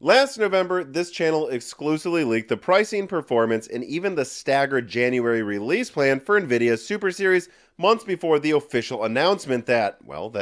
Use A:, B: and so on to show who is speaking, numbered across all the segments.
A: Last November, this channel exclusively leaked the pricing, performance, and even the staggered January release plan for Nvidia's Super Series months before the official announcement that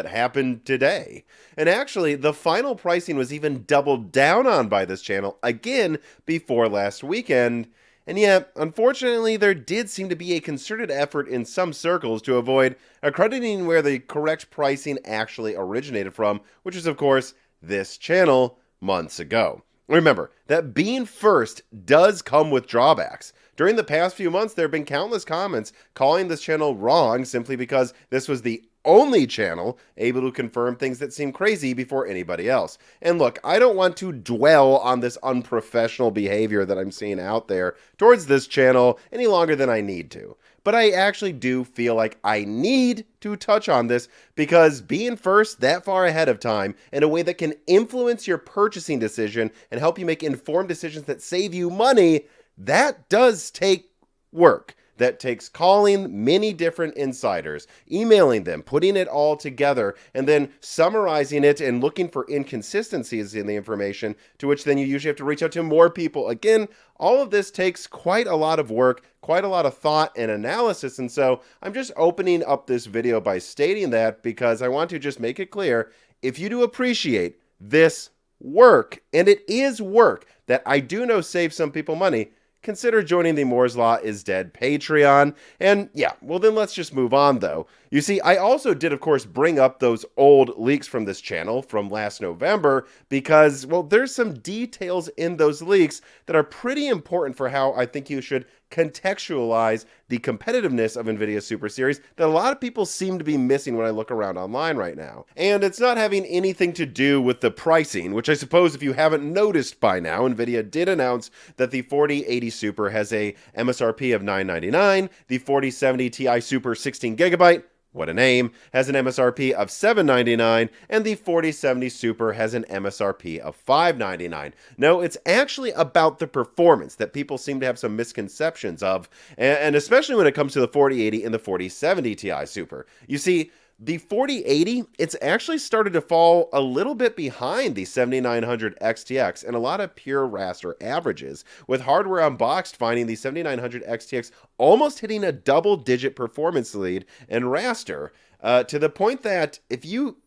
A: happened today. And actually, the final pricing was even doubled down on by this channel again before last weekend. And yet, unfortunately, there did seem to be a concerted effort in some circles to avoid accrediting where the correct pricing actually originated from, which is, of course, this channel months ago. Remember that being first does come with drawbacks. During the past few months, there have been countless comments calling this channel wrong simply because this was the only channel able to confirm things that seem crazy before anybody else. And look, I don't want to dwell on this unprofessional behavior that I'm seeing out there towards this channel any longer than I need to. But I actually do feel like I need to touch on this because being first that far ahead of time in a way that can influence your purchasing decision and help you make informed decisions that save you money, that does take work. That takes calling many different insiders, emailing them, putting it all together, and then summarizing it and looking for inconsistencies in the information, to which then you usually have to reach out to more people. Again, all of this takes quite a lot of work, quite a lot of thought and analysis, and so I'm just opening up this video by stating that because I want to just make it clear, if you do appreciate this work, and it is work that I do know saves some people money, consider joining the Moore's Law is Dead Patreon. And yeah, well then let's just move on though. You see, I also did of course bring up those old leaks from this channel from last November because, well, there's some details in those leaks that are pretty important for how I think you should contextualize the competitiveness of Nvidia's Super Series that a lot of people seem to be missing when I look around online right now. And it's not having anything to do with the pricing, which I suppose if you haven't noticed by now, Nvidia did announce that the 4080 Super has a MSRP of $999, the 4070 Ti Super 16GB, what a name, has an MSRP of $799, and the 4070 Super has an MSRP of $599. No, it's actually about the performance that people seem to have some misconceptions of, and especially when it comes to the 4080 and the 4070 Ti Super. You see, the 4080, it's actually started to fall a little bit behind the 7900 XTX and a lot of pure raster averages, with Hardware Unboxed finding the 7900 XTX almost hitting a double-digit performance lead in raster, to the point that if you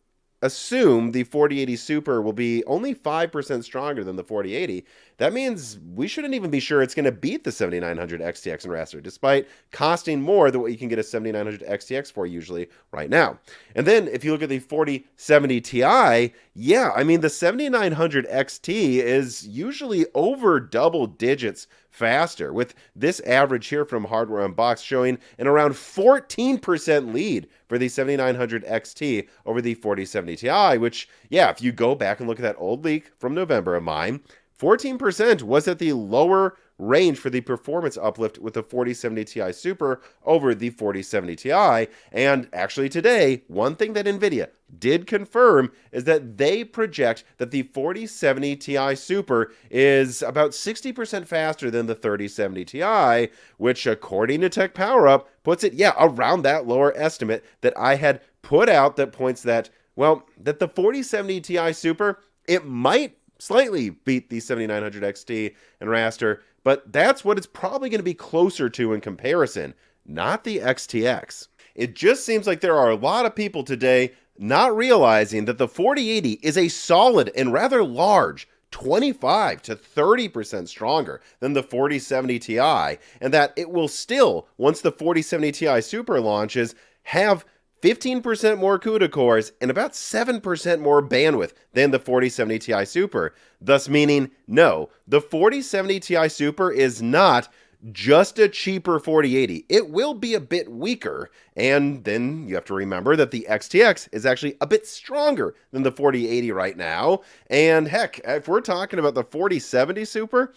A: assume the 4080 Super will be only 5% stronger than the 4080, that means we shouldn't even be sure it's going to beat the 7900 XTX in raster, despite costing more than what you can get a 7900 XTX for usually right now. And then if you look at the 4070 Ti, yeah, I mean the 7900 XT is usually over double digits faster, with this average here from Hardware Unboxed showing an around 14% lead for the 7900 XT over the 4070 Ti, which, yeah, if you go back and look at that old leak from November of mine, 14% was at the lower range for the performance uplift with the 4070 Ti Super over the 4070 Ti. And actually today, one thing that Nvidia did confirm is that they project that the 4070 Ti Super is about 60% faster than the 3070 Ti, which according to Tech Power Up puts it, yeah, around that lower estimate that I had put out that points that, well, that the 4070 Ti Super, it might slightly beat the 7900 XT and raster, but that's what it's probably going to be closer to in comparison, not the XTX. It just seems like there are a lot of people today not realizing that the 4080 is a solid and rather large 25 to 30% stronger than the 4070 Ti, and that it will still, once the 4070 Ti Super launches, have 15% more CUDA cores and about 7% more bandwidth than the 4070 Ti Super, thus meaning, no, the 4070 Ti Super is not just a cheaper 4080. It will be a bit weaker, and then you have to remember that the XTX is actually a bit stronger than the 4080 right now, and heck, if we're talking about the 4070 Super,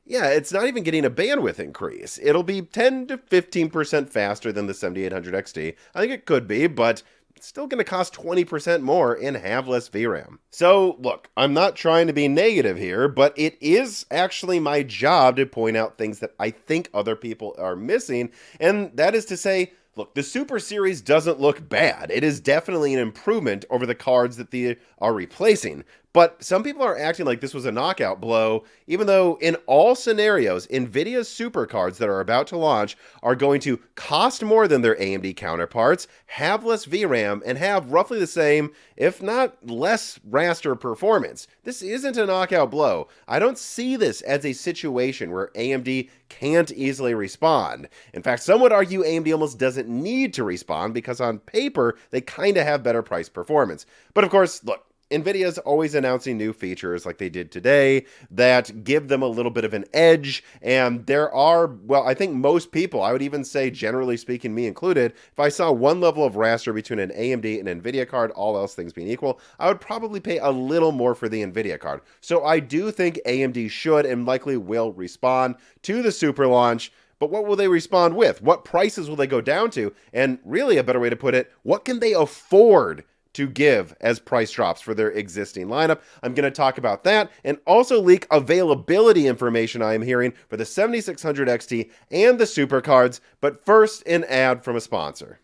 A: yeah, it's not even getting a bandwidth increase. It'll be 10 to 15% faster than the 7800 XT. I think it could be, but it's still going to cost 20% more and have less VRAM. So, look, I'm not trying to be negative here, but it is actually my job to point out things that I think other people are missing, and that is to say, look, the Super Series doesn't look bad. It is definitely an improvement over the cards that they are replacing. But some people are acting like this was a knockout blow, even though in all scenarios, Nvidia's supercards that are about to launch are going to cost more than their AMD counterparts, have less VRAM, and have roughly the same, if not less, raster performance. This isn't a knockout blow. I don't see this as a situation where AMD can't easily respond. In fact, some would argue AMD almost doesn't need to respond because on paper, they kind of have better price performance. But of course, look, Nvidia's always announcing new features like they did today that give them a little bit of an edge. And there are, well, I think most people, I would even say generally speaking, me included, if I saw one level of raster between an AMD and Nvidia card, all else things being equal, I would probably pay a little more for the Nvidia card. So I do think AMD should and likely will respond to the super launch. But what will they respond with? What prices will they go down to? And really a better way to put it, what can they afford to give as price drops for their existing lineup? I'm going to talk about that and also leak availability information I am hearing for the 7600 XT and the supercards. But first, an ad from a sponsor.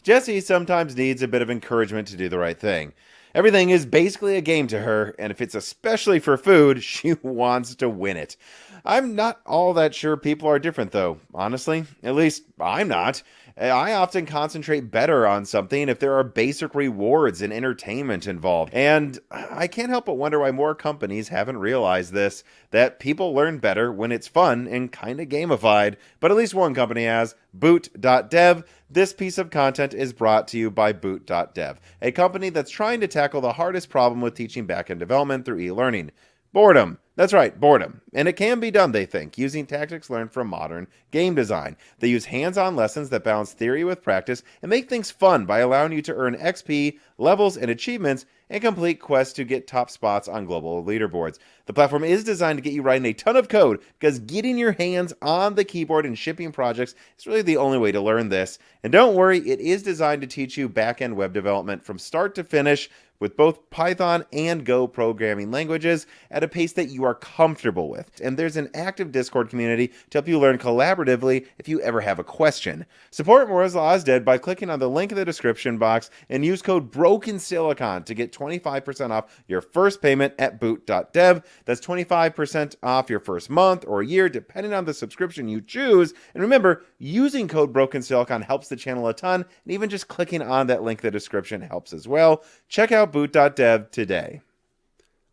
A: Jessie sometimes needs a bit of encouragement to do the right thing. Everything is basically a game to her, and if it's especially for food, she wants to win it. I'm not all that sure people are different, though, honestly. At least, I'm not. I often concentrate better on something if there are basic rewards and entertainment involved. And I can't help but wonder why more companies haven't realized this, that people learn better when it's fun and kind of gamified. But at least one company has, Boot.dev. This piece of content is brought to you by Boot.dev, a company that's trying to tackle the hardest problem with teaching backend development through e-learning. Boredom. That's right, boredom. And it can be done, they think, using tactics learned from modern game design. They use hands-on lessons that balance theory with practice and make things fun by allowing you to earn XP, levels, and achievements, and complete quests to get top spots on global leaderboards. The platform is designed to get you writing a ton of code because getting your hands on the keyboard and shipping projects is really the only way to learn this. And don't worry, it is designed to teach you back-end web development from start to finish with both Python and Go programming languages at a pace that you are comfortable with. And there's an active Discord community to help you learn collaboratively if you ever have a question. Support Moore's Law is Dead by clicking on the link in the description box and use code BROKENSILICON to get 25% off your first payment at boot.dev. That's 25% off your first month or year, depending on the subscription you choose. And remember, using code BROKENSILICON helps the channel a ton, and even just clicking on that link in the description helps as well. Check out boot.dev today.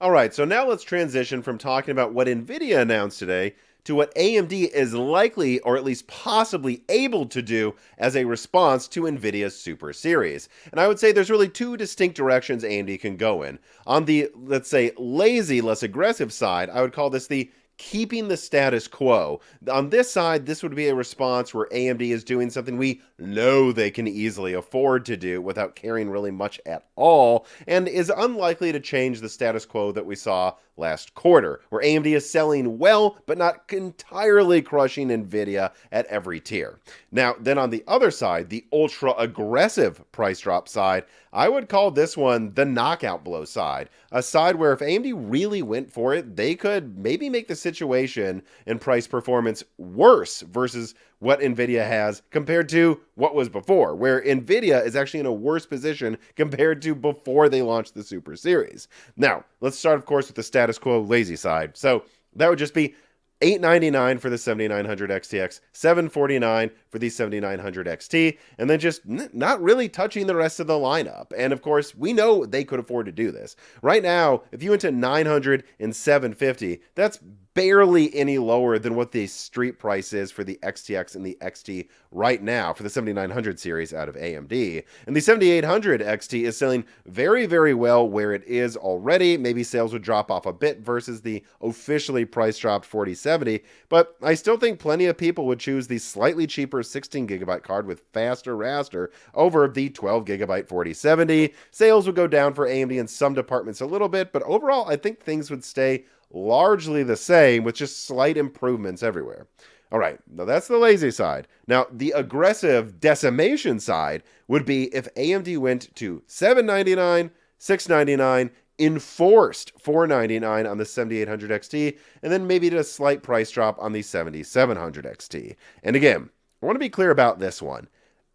A: All right, so now let's transition from talking about what Nvidia announced today to what AMD is likely, or at least possibly able to do as a response to Nvidia's Super Series. And I would say there's really two distinct directions AMD can go in. On the, let's say, lazy, less aggressive side, I would call this the keeping the status quo. On this side, this would be a response where AMD is doing something we know they can easily afford to do without caring really much at all, and is unlikely to change the status quo that we saw last quarter, where AMD is selling well, but not entirely crushing Nvidia at every tier. Now, then on the other side, the ultra-aggressive price drop side, I would call this one the knockout blow side. A side where if AMD really went for it, they could maybe make the situation and price performance worse versus what Nvidia has compared to what was before, where Nvidia is actually in a worse position compared to before they launched the Super Series. Now, let's start, of course, with the status quo lazy side. So that would just be $899 for the 7900 XTX, $749 for the 7900 XT, and then just not really touching the rest of the lineup. And of course, we know they could afford to do this. Right now, if you went to 900 and 750, that's barely any lower than what the street price is for the XTX and the XT right now for the 7900 series out of AMD. And the 7800 XT is selling very, very well where it is already. Maybe sales would drop off a bit versus the officially price dropped 4070, but I still think plenty of people would choose the slightly cheaper 16 gigabyte card with faster raster over the 12 gigabyte 4070. Sales would go down for AMD in some departments a little bit, but overall I think things would stay largely the same with just slight improvements everywhere. All right, now that's the lazy side. Now, the aggressive decimation side would be if AMD went to $799, $699, enforced $499 on the 7800 XT, and then maybe did a slight price drop on the 7700 XT. And again, I want to be clear about this one.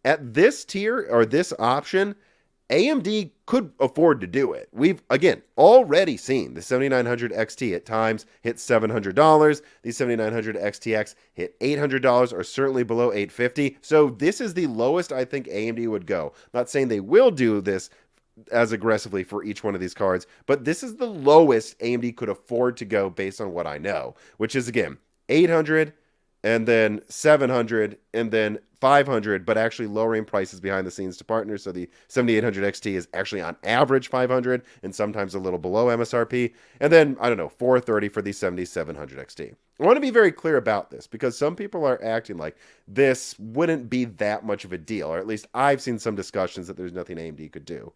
A: At this tier, or this option, AMD could afford to do it. We've, again, already seen the 7900 XT at times hit $700. The 7900 XTX hit $800, or certainly below $850. So this is the lowest I think AMD would go. Not saying they will do this as aggressively for each one of these cards, but this is the lowest AMD could afford to go based on what I know, which is, again, 800 and then 700 and then 500, but actually lowering prices behind the scenes to partners. So the 7800 XT is actually on average 500 and sometimes a little below MSRP. And then, I don't know, 430 for the 7700 XT. I want to be very clear about this because some people are acting like this wouldn't be that much of a deal, or at least I've seen some discussions that there's nothing AMD could do.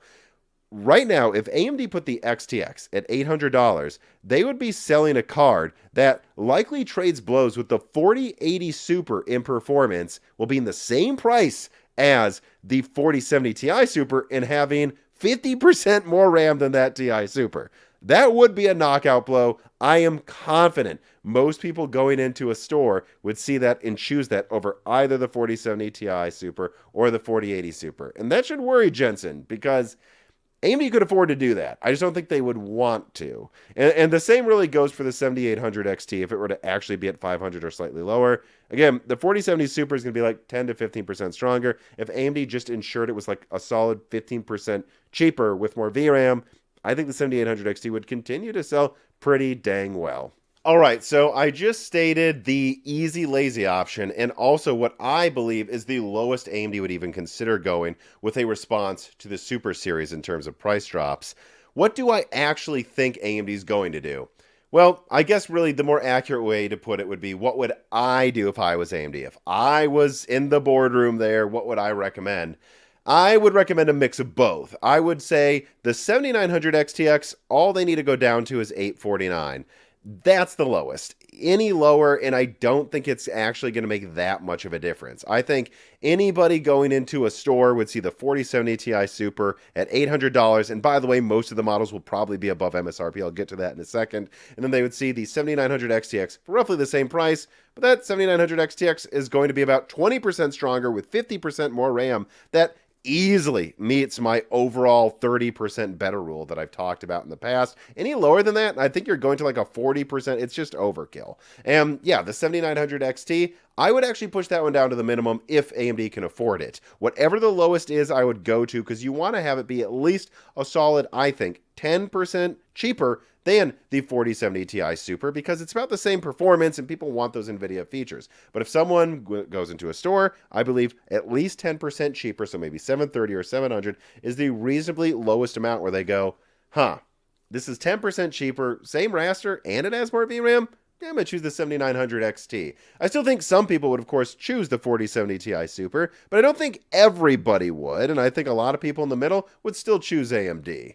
A: Right now, if AMD put the XTX at $800, they would be selling a card that likely trades blows with the 4080 Super in performance, will be in the same price as the 4070 Ti Super and having 50% more RAM than that Ti Super. That would be a knockout blow. I am confident most people going into a store would see that and choose that over either the 4070 Ti Super or the 4080 Super. And that should worry Jensen, because AMD could afford to do that. I just don't think they would want to. And the same really goes for the 7800 XT if it were to actually be at 500 or slightly lower. Again, the 4070 Super is going to be like 10 to 15% stronger. If AMD just ensured it was like a solid 15% cheaper with more VRAM, I think the 7800 XT would continue to sell pretty dang well. All right, so I just stated the easy, lazy option, and also what I believe is the lowest AMD would even consider going with a response to the Super Series in terms of price drops. What do I actually think AMD is going to do? Well, I guess really the more accurate way to put it would be, what would I do if I was AMD? If I was in the boardroom there, what would I recommend? I would recommend a mix of both. I would say the 7900 XTX, all they need to go down to is $849. That's the lowest. Any lower, and I don't think it's actually going to make that much of a difference. I think anybody going into a store would see the 4070 Ti Super at $800, and by the way, most of the models will probably be above MSRP. I'll get to that in a second. And then they would see the 7900 XTX for roughly the same price, but that 7900 XTX is going to be about 20% stronger with 50% more RAM. That easily meets my overall 30% better rule that I've talked about in the past. Any lower than that, I think you're going to like a 40%. It's just overkill. And yeah, the 7900 XT, I would actually push that one down to the minimum if AMD can afford it. Whatever the lowest is, I would go to, because you want to have it be at least a solid, I think, 10% cheaper than the 4070 Ti Super, because it's about the same performance and people want those Nvidia features. But if someone goes into a store, I believe at least 10% cheaper, so maybe 730 or 700 is the reasonably lowest amount where they go, this is 10% cheaper, same raster, and it has more VRAM. Yeah, I'm going to choose the 7900 XT. I still think some people would, of course, choose the 4070 Ti Super, but I don't think everybody would, and I think a lot of people in the middle would still choose AMD.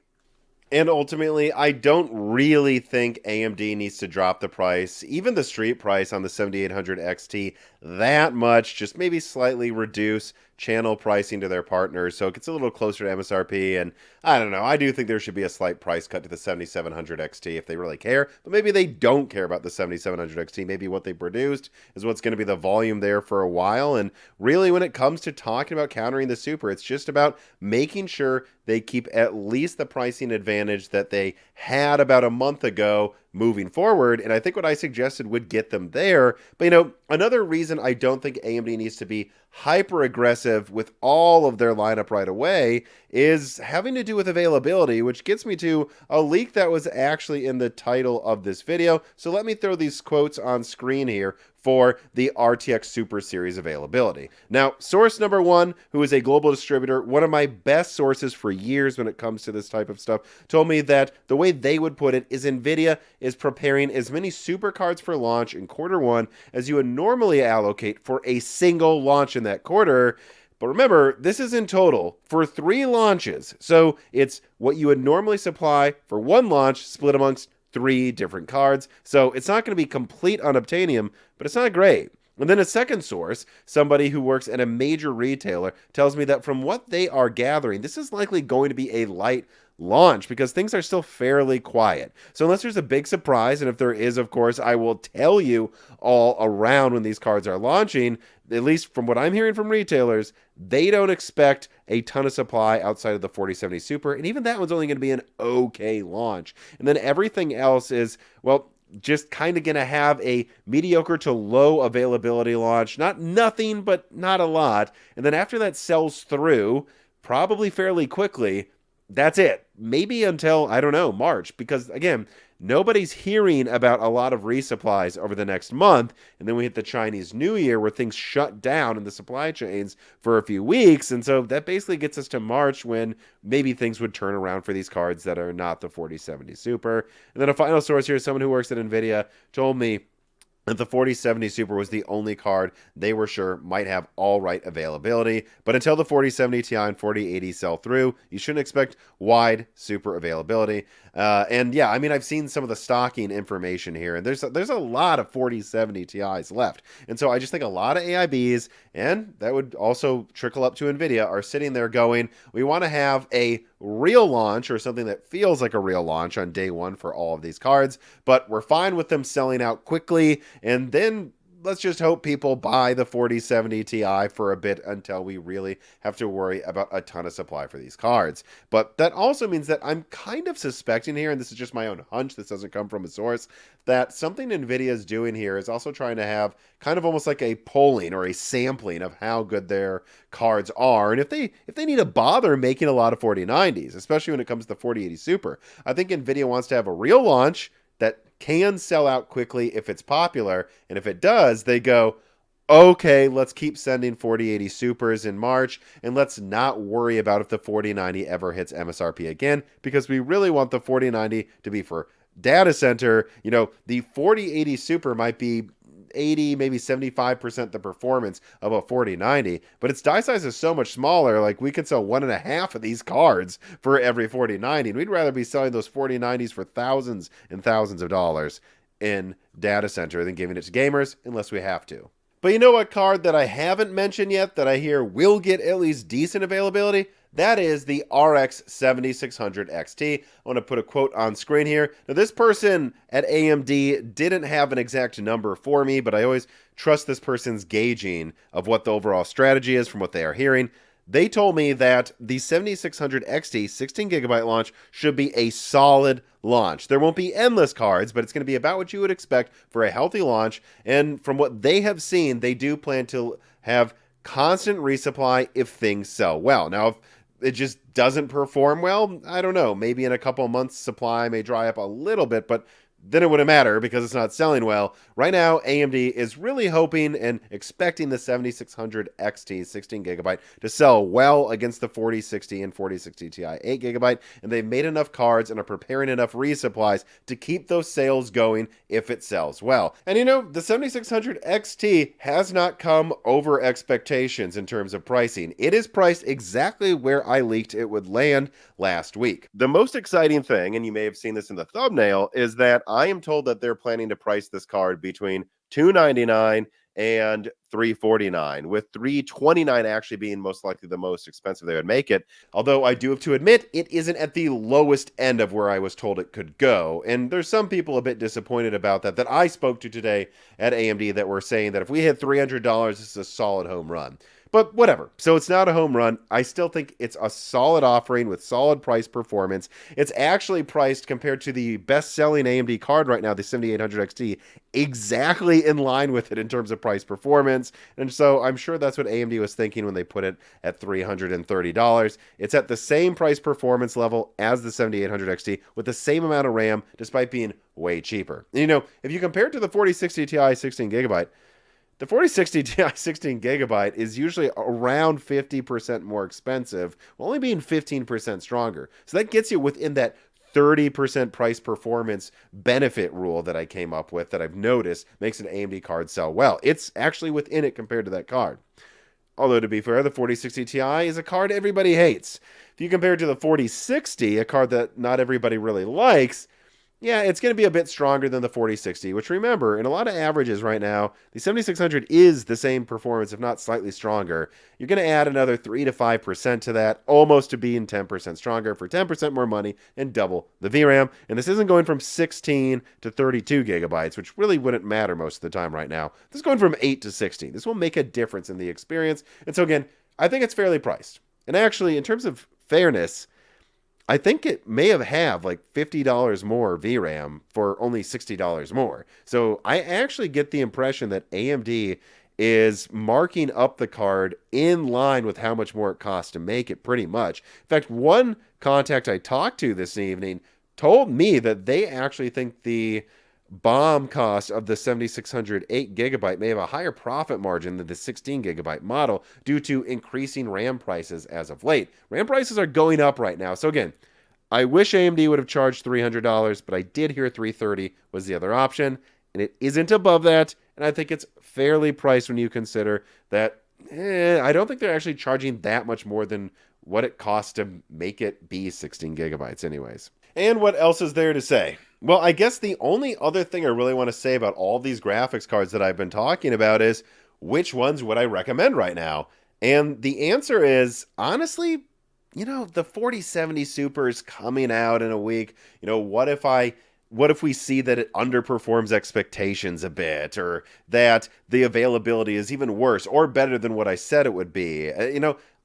A: And ultimately, I don't really think AMD needs to drop the price, even the street price on the 7800 XT, that much, just maybe slightly reduce channel pricing to their partners so it gets a little closer to MSRP. And I don't know, I do think there should be a slight price cut to the 7700 XT if they really care, but maybe they don't care about the 7700 XT. Maybe what they produced is what's going to be the volume there for a while. And really, when it comes to talking about countering the Super, it's just about making sure they keep at least the pricing advantage that they had about a month ago moving forward. And I think what I suggested would get them there. But, you know, another reason I don't think AMD needs to be hyper aggressive with all of their lineup right away is having to do with availability, which gets me to a leak that was actually in the title of this video. So let me throw these quotes on screen here for the RTX Super Series availability. Now, source number one, who is a global distributor, one of my best sources for years when it comes to this type of stuff, told me that the way they would put it is Nvidia is preparing as many super cards for launch in Q1 as you would normally allocate for a single launch in that quarter. But remember, this is in total for 3 launches. So it's what you would normally supply for one launch split amongst 3 different cards. So it's not going to be complete unobtainium, but it's not great. And then a second source, somebody who works at a major retailer, tells me that from what they are gathering, this is likely going to be a light launch because things are still fairly quiet. So unless there's a big surprise, and if there is, of course, I will tell you all around when these cards are launching, at least from what I'm hearing from retailers, they don't expect a ton of supply outside of the 4070 Super, and even that one's only going to be an okay launch. And then everything else is, well, just kind of going to have a mediocre to low availability launch. Not nothing, but not a lot. And then after that sells through, probably fairly quickly, that's it. Maybe until, I don't know, March. Because again, nobody's hearing about a lot of resupplies over the next month. And then we hit the Chinese New Year where things shut down in the supply chains for a few weeks. And so that basically gets us to March when maybe things would turn around for these cards that are not the 4070 Super. And then a final source here, someone who works at Nvidia, told me that the 4070 Super was the only card they were sure might have all right availability. But until the 4070 Ti and 4080 sell through, you shouldn't expect wide Super availability. And yeah, I mean, I've seen some of the stocking information here, and there's a lot of 4070 Ti's left. And so I just think a lot of AIBs, and that would also trickle up to Nvidia, are sitting there going, we want to have a real launch or something that feels like a real launch on day one for all of these cards, but we're fine with them selling out quickly, and then let's just hope people buy the 4070 Ti for a bit until we really have to worry about a ton of supply for these cards. But that also means that I'm kind of suspecting here, and this is just my own hunch, this doesn't come from a source, that something Nvidia is doing here is also trying to have kind of almost like a polling or a sampling of how good their cards are, and if they need to bother making a lot of 4090s, especially when it comes to the 4080 Super. I think Nvidia wants to have a real launch that can sell out quickly if it's popular, and if it does, they go, okay, let's keep sending 4080 Supers in March, and let's not worry about if the 4090 ever hits MSRP again, because we really want the 4090 to be for data center. You know, the 4080 Super might be 80, maybe 75% the performance of a 4090, but its die size is so much smaller, like we could sell 1.5 of these cards for every 4090, and we'd rather be selling those 4090s for thousands and thousands of dollars in data center than giving it to gamers, unless we have to. But you know what card that I haven't mentioned yet that I hear will get at least decent availability? That is the RX 7600 XT. I want to put a quote on screen here. Now, this person at AMD didn't have an exact number for me, but I always trust this person's gauging of what the overall strategy is from what they are hearing. They told me that the 7600 XT 16GB launch should be a solid launch. There won't be endless cards, but it's going to be about what you would expect for a healthy launch. And from what they have seen, they do plan to have constant resupply if things sell well. Now, if it just doesn't perform well, I don't know. Maybe in a couple months, supply may dry up a little bit, but then it wouldn't matter because it's not selling well. Right now, AMD is really hoping and expecting the 7600 XT 16GB to sell well against the 4060 and 4060 Ti 8GB, and they've made enough cards and are preparing enough resupplies to keep those sales going if it sells well. And you know, the 7600 XT has not come over expectations in terms of pricing. It is priced exactly where I leaked it would land last week. The most exciting thing, and you may have seen this in the thumbnail, is that I am told that they're planning to price this card between $299 and $349, with $329 actually being most likely the most expensive they would make it. Although I do have to admit, it isn't at the lowest end of where I was told it could go. And there's some people a bit disappointed about that I spoke to today at AMD that were saying that if we hit $300, this is a solid home run. But whatever. So it's not a home run. I still think it's a solid offering with solid price performance. It's actually priced compared to the best-selling AMD card right now, the 7800 XT, exactly in line with it in terms of price performance. And so I'm sure that's what AMD was thinking when they put it at $330. It's at the same price performance level as the 7800 XT with the same amount of RAM, despite being way cheaper. And, you know, if you compare it to the 4060 Ti 16GB, the 4060 Ti 16GB is usually around 50% more expensive, while only being 15% stronger. So that gets you within that 30% price performance benefit rule that I came up with that I've noticed makes an AMD card sell well. It's actually within it compared to that card. Although, to be fair, the 4060 Ti is a card everybody hates. If you compare it to the 4060, a card that not everybody really likes, Yeah, it's going to be a bit stronger than the 4060, which remember, in a lot of averages right now, the 7600 is the same performance, if not slightly stronger. You're going to add another 3 to 5% to that, almost to being 10% stronger for 10% more money and double the VRAM. And this isn't going from 16 to 32 gigabytes, which really wouldn't matter most of the time right now. This is going from 8 to 16. This will make a difference in the experience. And so again, I think it's fairly priced. And actually, in terms of fairness, I think it may have like $50 more VRAM for only $60 more. So I actually get the impression that AMD is marking up the card in line with how much more it costs to make it, pretty much. In fact, one contact I talked to this evening told me that they actually think the BOM cost of the 7600 8 gigabyte may have a higher profit margin than the 16 gigabyte model due to increasing RAM prices as of late. RAM prices are going up right now. So again, I wish AMD would have charged $300, but I did hear $330 was the other option, and it isn't above that, and I think it's fairly priced when you consider that I don't think they're actually charging that much more than what it costs to make it be 16 gigabytes anyways. And what else is there to say? Well, I guess the only other thing I really want to say about all these graphics cards that I've been talking about is which ones would I recommend right now? And the answer is, honestly, the 4070 Super is coming out in a week. What if we see that it underperforms expectations a bit, or that the availability is even worse or better than what I said it would be?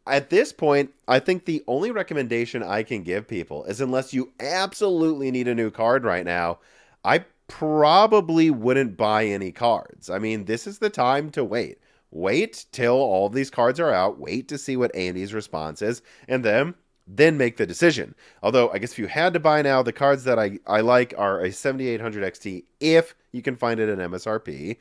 A: At this point, I think the only recommendation I can give people is, unless you absolutely need a new card right now, I probably wouldn't buy any cards. I mean, this is the time to wait. Wait till all these cards are out. Wait to see what AMD's response is, and then make the decision. Although, I guess if you had to buy now, the cards that I like are a 7800 XT, if you can find it at MSRP,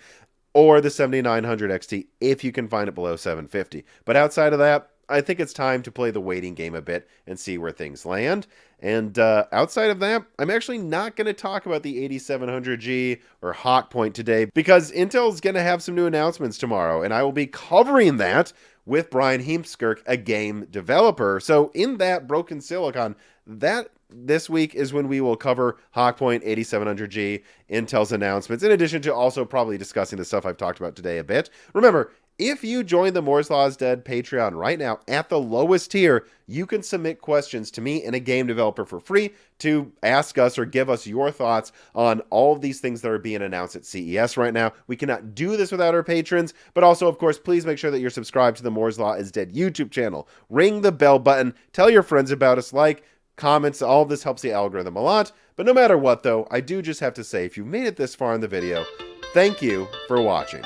A: or the 7900 XT, if you can find it below 750. But outside of that, I think it's time to play the waiting game a bit and see where things land. And outside of that, I'm actually not going to talk about the 8700G or Hawkpoint today, because Intel's going to have some new announcements tomorrow, and I will be covering that with Brian Heemskirk, a game developer. So in that Broken Silicon, this week is when we will cover Hawkpoint, 8700G, Intel's announcements, in addition to also probably discussing the stuff I've talked about today a bit. Remember, if you join the Moore's Law is Dead Patreon right now at the lowest tier, you can submit questions to me and a game developer for free to ask us or give us your thoughts on all of these things that are being announced at CES right now. We cannot do this without our patrons, but also, of course, please make sure that you're subscribed to the Moore's Law is Dead YouTube channel. Ring the bell button. Tell your friends about us. Comments, all of this helps the algorithm a lot. But no matter what, though, I do just have to say, if you made it this far in the video, thank you for watching.